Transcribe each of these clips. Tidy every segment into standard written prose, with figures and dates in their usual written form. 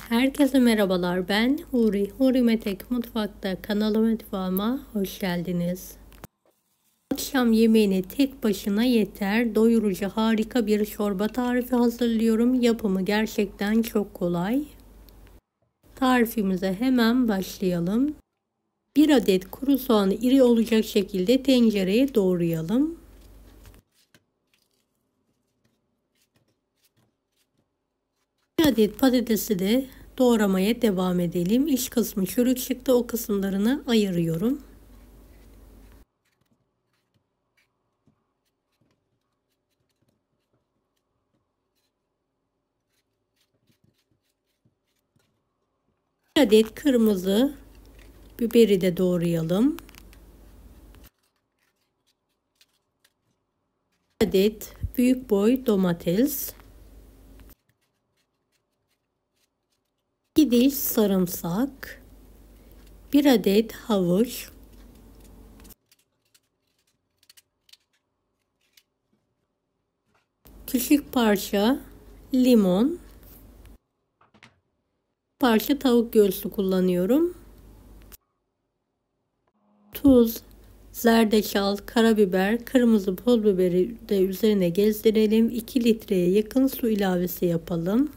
Herkese merhabalar, ben Huri. Huri Metek Mutfak'ta mutfağıma hoş geldiniz. Akşam yemeğine tek başına yeter, doyurucu harika bir çorba tarifi hazırlıyorum. Yapımı gerçekten çok kolay. Tarifimize hemen başlayalım. 1 adet kuru soğanı iri olacak şekilde tencereye doğrayalım. 1 adet patatesi de doğramaya devam edelim. İç kısmı çürük çıktı, o kısımlarını ayırıyorum. Bir adet kırmızı biberi de doğrayalım. 1 adet büyük boy domates. 2 diş sarımsak. 1 adet havuç. Küçük parça limon. Parça tavuk göğsü kullanıyorum. Tuz, zerdeçal, karabiber, kırmızı pul biberi de üzerine gezdirelim. 2 litreye yakın su ilavesi yapalım.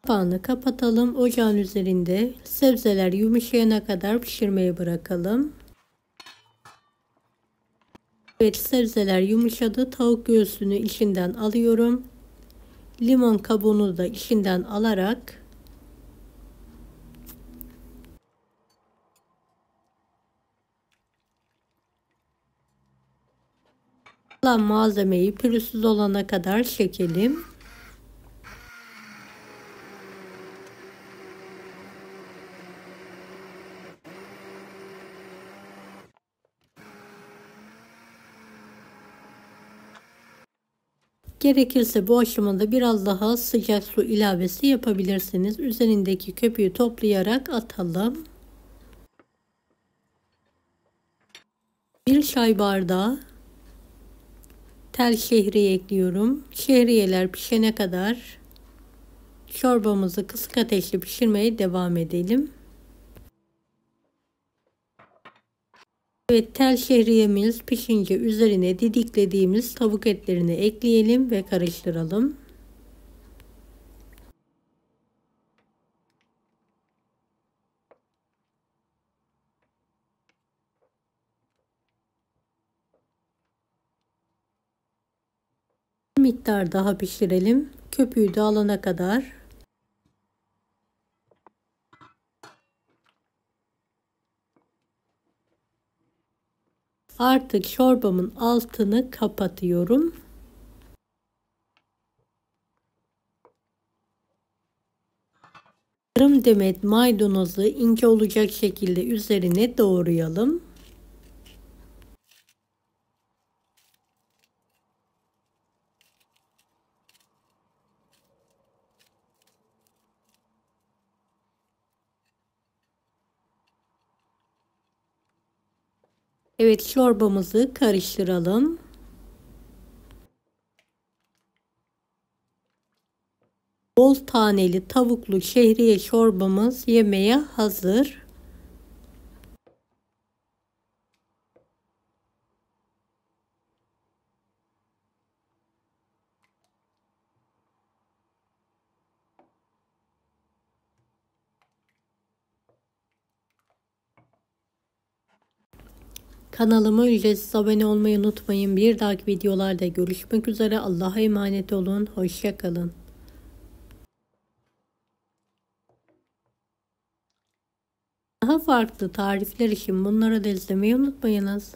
Kapağını kapatalım. Ocağın üzerinde sebzeler yumuşayana kadar pişirmeye bırakalım. Evet, sebzeler yumuşadı. Tavuk göğsünü içinden alıyorum. Limon kabuğunu da içinden alarak kalan malzemeyi pürüzsüz olana kadar çekelim. Gerekirse bu aşamada biraz daha sıcak su ilavesi yapabilirsiniz. Üzerindeki köpüğü toplayarak atalım. 1 çay bardağı tel şehriye ekliyorum. Şehriyeler pişene kadar çorbamızı kısık ateşte pişirmeye devam edelim. Evet, tel şehriyemiz pişince üzerine didiklediğimiz tavuk etlerini ekleyelim ve karıştıralım. Bir miktar daha pişirelim. Köpüğü dağılana kadar. Artık çorbamın altını kapatıyorum. Yarım demet maydanozu ince olacak şekilde üzerine doğrayalım. Evet, çorbamızı karıştıralım. Bol taneli tavuklu şehriye çorbamız yemeğe hazır. Kanalıma ücretsiz abone olmayı unutmayın. Bir dahaki videolarda görüşmek üzere. Allah'a emanet olun. Hoşça kalın. Daha farklı tarifler için bunları da izlemeyi unutmayınız.